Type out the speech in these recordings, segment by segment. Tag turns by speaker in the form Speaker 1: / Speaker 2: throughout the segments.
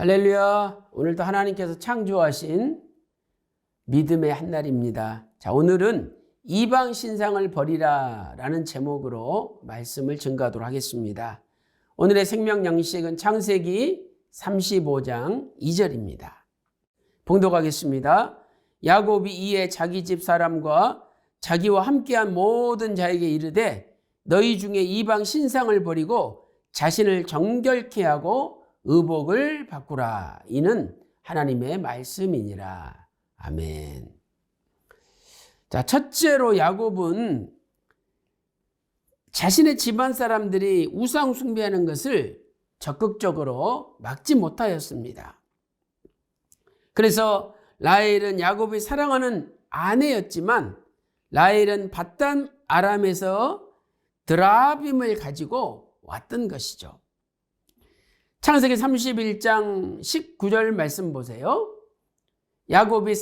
Speaker 1: 할렐루야. 오늘도 하나님께서 창조하신 믿음의 한날입니다. 자, 오늘은 이방 신상을 버리라 라는 제목으로 말씀을 증거하도록 하겠습니다. 오늘의 생명 양식은 창세기 35장 2절입니다. 봉독하겠습니다. 야곱이 이에 자기 집 사람과 자기와 함께한 모든 자에게 이르되 너희 중에 이방 신상을 버리고 자신을 정결케 하고 의복을 바꾸라. 이는 하나님의 말씀이니라. 아멘. 자, 첫째로 야곱은 자신의 집안 사람들이 우상 숭배하는 것을 적극적으로 막지 못하였습니다. 그래서 라헬은 야곱이 사랑하는 아내였지만 라헬은 밧단 아람에서 드라빔을 가지고 왔던 것이죠. 창세기 31장 19절 말씀 보세요. 야곱이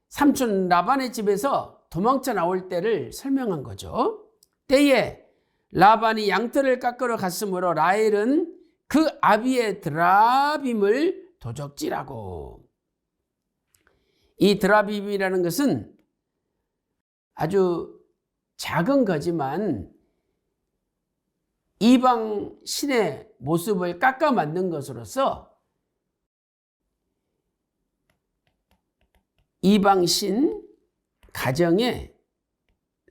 Speaker 1: 삼촌 라반의 집에서 도망쳐 나올 때를 설명한 거죠. 때에 라반이 양털을 깎으러 갔으므로 라헬은 그 아비의 드라빔을 도적질하고, 이 드라빔이라는 것은 아주 작은 거지만 이방 신의 모습을 깎아 만든 것으로서 이방 신 가정의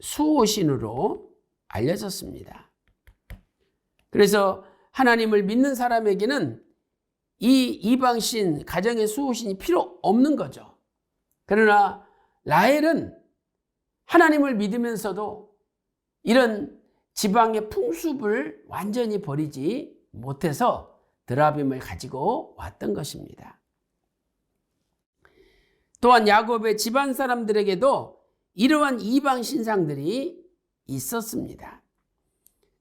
Speaker 1: 수호신으로 알려졌습니다. 그래서 하나님을 믿는 사람에게는 이 이방 신 가정의 수호신이 필요 없는 거죠. 그러나 라헬은 하나님을 믿으면서도 이런 지방의 풍습을 완전히 버리지 못해서 드라빔을 가지고 왔던 것입니다. 또한 야곱의 집안 사람들에게도 이러한 이방 신상들이 있었습니다.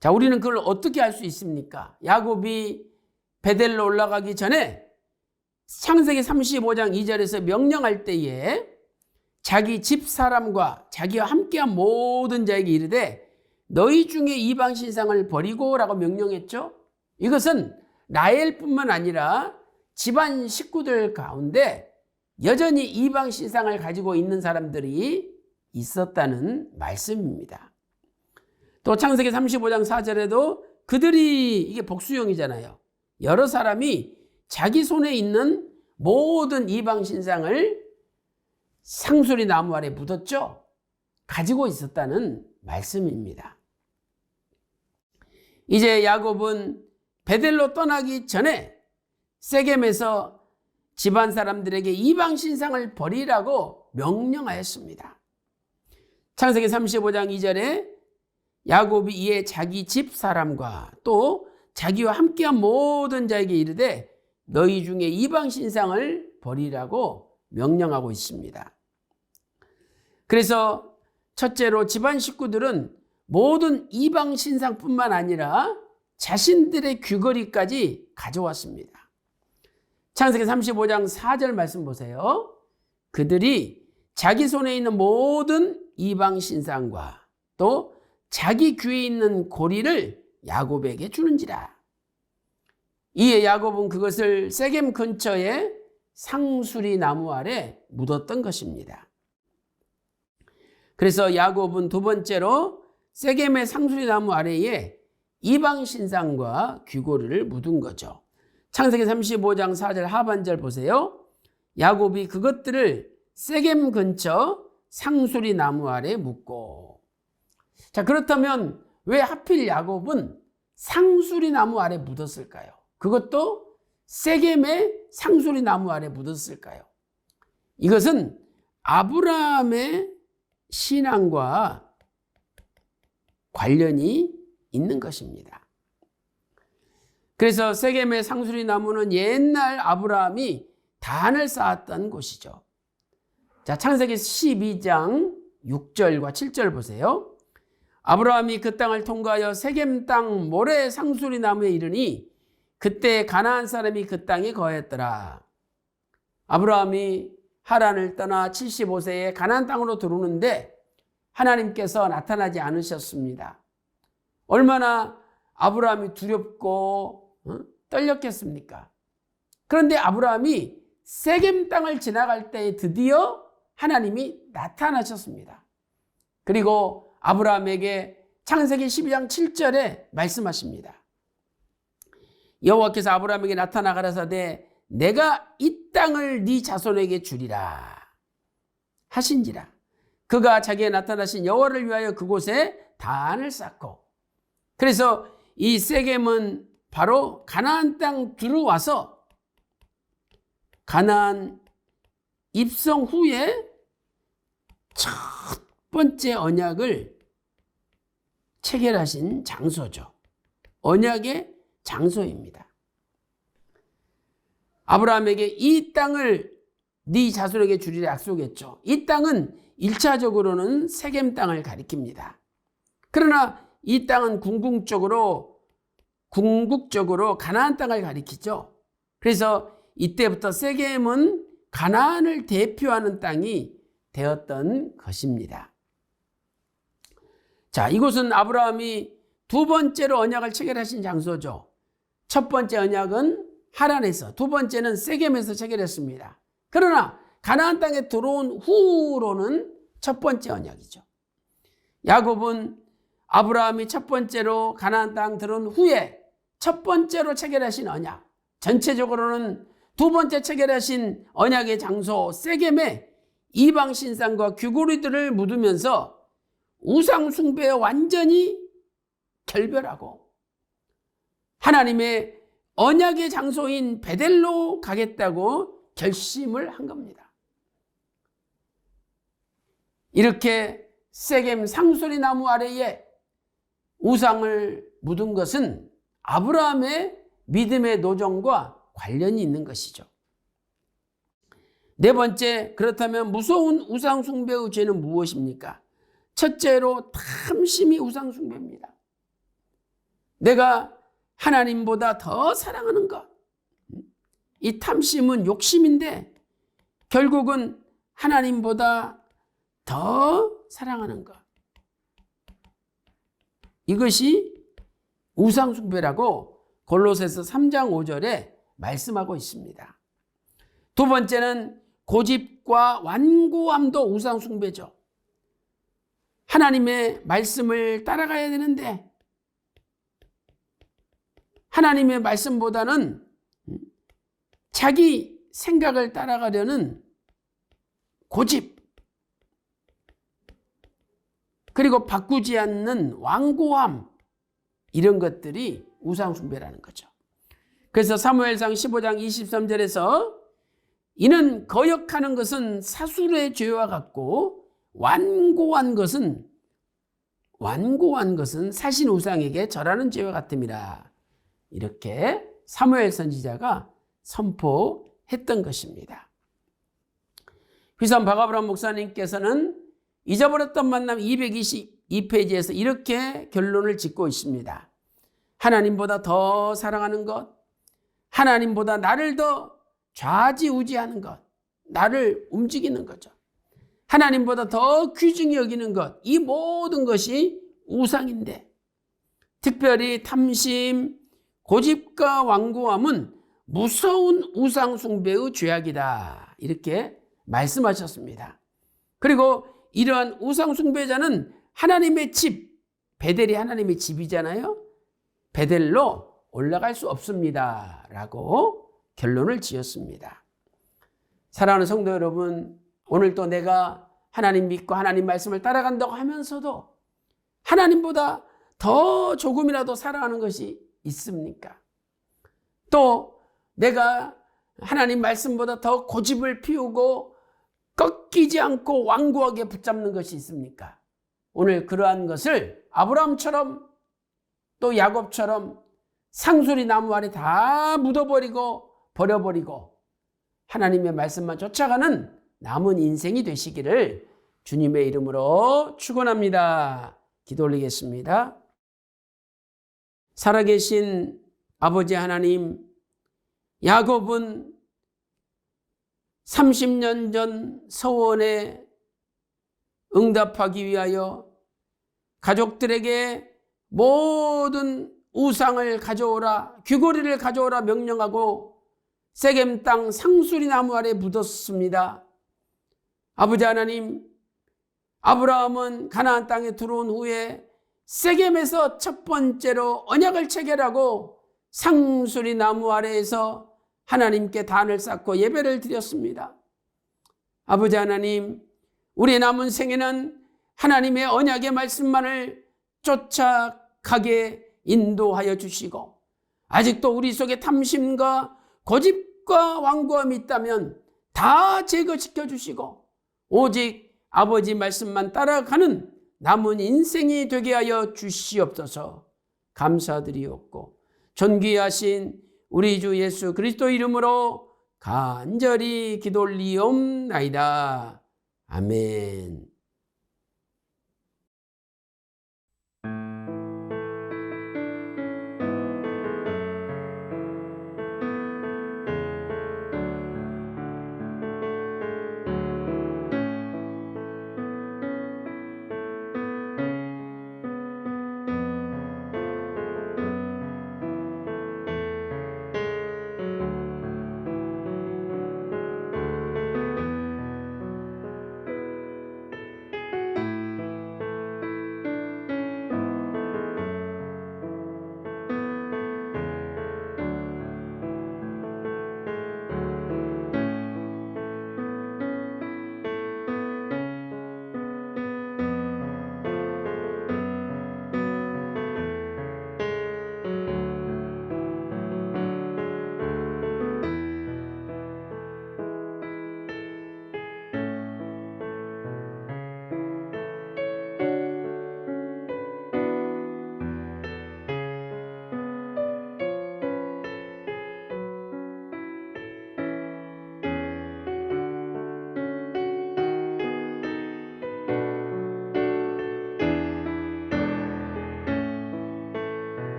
Speaker 1: 자, 우리는 그걸 어떻게 알 수 있습니까? 야곱이 베델로 올라가기 전에 창세기 35장 2절에서 명령할 때에 자기 집 사람과 자기와 함께한 모든 자에게 이르되 너희 중에 이방 신상을 버리고 라고 명령했죠. 이것은 라헬뿐만 아니라 집안 식구들 가운데 여전히 이방 신상을 가지고 있는 사람들이 있었다는 말씀입니다. 또 창세기 35장 4절에도 그들이, 이게 복수형이잖아요. 여러 사람이 자기 손에 있는 모든 이방 신상을 상수리 나무 아래 묻었죠. 가지고 있었다는 말씀입니다. 이제 야곱은 베델로 떠나기 전에 세겜에서 집안 사람들에게 이방 신상을 버리라고 명령하였습니다. 창세기 35장 2절에 야곱이 이에 자기 집 사람과 또 자기와 함께한 모든 자에게 이르되 너희 중에 이방 신상을 버리라고 명령하고 있습니다. 그래서 첫째로 집안 식구들은 모든 이방 신상뿐만 아니라 자신들의 귀걸이까지 가져왔습니다. 창세기 35장 4절 말씀 보세요. 그들이 자기 손에 있는 모든 이방 신상과 또 자기 귀에 있는 고리를 야곱에게 주는지라. 이에 야곱은 그것을 세겜 근처에 상수리 나무 아래 묻었던 것입니다. 그래서 야곱은 두 번째로 세겜의 상수리 나무 아래에 이방 신상과 귀고리를 묻은 거죠. 창세기 35장 4절 하반절 보세요. 야곱이 그것들을 세겜 근처 상수리 나무 아래 묻고. 자, 그렇다면 왜 하필 야곱은 상수리 나무 아래 묻었을까요? 그것도 세겜의 상수리 나무 아래 묻었을까요? 이것은 아브라함의 신앙과 관련이 있는 것입니다. 그래서 세겜의 상수리 나무는 옛날 아브라함이 단을 쌓았던 곳이죠. 자, 창세기 12장 6절과 7절 보세요. 아브라함이 그 땅을 통과하여 세겜 땅 모래 상수리 나무에 이르니 그때 가나안 사람이 그 땅에 거했더라. 아브라함이 하란을 떠나 75세에 가나안 땅으로 들어오는데 하나님께서 나타나지 않으셨습니다. 얼마나 아브라함이 두렵고 떨렸겠습니까? 그런데 아브라함이 세겜 땅을 지나갈 때 드디어 하나님이 나타나셨습니다. 그리고 아브라함에게 창세기 12장 7절에 말씀하십니다. 여호와께서 아브라함에게 나타나 가라사대 내가 이 땅을 네 자손에게 주리라 하신지라. 그가 자기에 나타나신 여호와를 위하여 그곳에 단을 쌓고, 그래서 이 세겜은 바로 가나안 땅 들어와서 가나안 입성 후에 첫 번째 언약을 체결하신 장소죠. 언약의 장소입니다. 아브라함에게 이 땅을 네 자손에게 주리라 약속했죠. 이 땅은 1차적으로는 세겜 땅을 가리킵니다. 그러나 이 땅은 궁극적으로 가나안 땅을 가리키죠. 그래서 이때부터 세겜은 가나안을 대표하는 땅이 되었던 것입니다. 자, 이곳은 아브라함이 두 번째로 언약을 체결하신 장소죠. 첫 번째 언약은 하란에서, 두 번째는 세겜에서 체결했습니다. 그러나 가나안 땅에 들어온 후로는 첫 번째 언약이죠. 야곱은 아브라함이 첫 번째로 가나안 땅 들어온 후에 첫 번째로 체결하신 언약, 전체적으로는 두 번째 체결하신 언약의 장소 세겜에 이방 신상과 귀고리들을 묻으면서 우상 숭배에 완전히 결별하고 하나님의 언약의 장소인 베델로 가겠다고 결심을 한 겁니다. 이렇게 세겜 상수리 나무 아래에 우상을 묻은 것은 아브라함의 믿음의 노정과 관련이 있는 것이죠. 네 번째, 그렇다면 무서운 우상 숭배의 죄는 무엇입니까? 첫째로 탐심이 우상 숭배입니다. 내가 하나님보다 더 사랑하는 것. 이 탐심은 욕심인데 결국은 하나님보다 더 사랑하는 것. 이것이 우상 숭배라고 골로새서 3장 5절에 말씀하고 있습니다. 두 번째는 고집과 완고함도 우상 숭배죠. 하나님의 말씀을 따라가야 되는데 하나님의 말씀보다는 자기 생각을 따라가려는 고집, 그리고 바꾸지 않는 완고함, 이런 것들이 우상 숭배라는 거죠. 그래서 사무엘상 15장 23절에서 이는 거역하는 것은 사술의 죄와 같고 완고한 것은 사신 우상에게 절하는 죄와 같음이라, 이렇게 사무엘 선지자가 선포했던 것입니다. 휘산 박아브람 목사님께서는 잊어버렸던 만남 222페이지에서 이렇게 결론을 짓고 있습니다. 하나님보다 더 사랑하는 것, 하나님보다 나를 더 좌지우지하는 것, 나를 움직이는 거죠. 하나님보다 더 귀중히 여기는 것, 이 모든 것이 우상인데 특별히 탐심, 고집과 완고함은 무서운 우상 숭배의 죄악이다, 이렇게 말씀하셨습니다. 그리고 이러한 우상 숭배자는 하나님의 집, 베델이 하나님의 집이잖아요. 베델로 올라갈 수 없습니다 라고 결론을 지었습니다. 사랑하는 성도 여러분, 오늘도 내가 하나님 믿고 하나님 말씀을 따라간다고 하면서도 하나님보다 더 조금이라도 사랑하는 것이 있습니까? 또 내가 하나님 말씀보다 더 고집을 피우고 꺾이지 않고 완고하게 붙잡는 것이 있습니까? 오늘 그러한 것을 아브라함처럼 또 야곱처럼 상수리 나무 아래 다 묻어버리고 버려버리고 하나님의 말씀만 쫓아가는 남은 인생이 되시기를 주님의 이름으로 축원합니다. 기도 올리겠습니다. 살아계신 아버지 하나님, 야곱은 30년 전 서원에 응답하기 위하여 가족들에게 모든 우상을 가져오라, 귀고리를 가져오라 명령하고 세겜 땅 상수리 나무 아래 묻었습니다. 아버지 하나님, 아브라함은 가나안 땅에 들어온 후에 세겜에서 첫 번째로 언약을 체결하고 상수리 나무 아래에서 하나님께 단을 쌓고 예배를 드렸습니다. 아버지 하나님, 우리 남은 생에는 하나님의 언약의 말씀만을 쫓아가게 인도하여 주시고, 아직도 우리 속에 탐심과 고집과 완고함이 있다면 다 제거시켜 주시고, 오직 아버지 말씀만 따라가는 남은 인생이 되게 하여 주시옵소서. 감사드리옵고 존귀하신 우리 주 예수 그리스도 이름으로 간절히 기도 올리옵나이다. 아멘.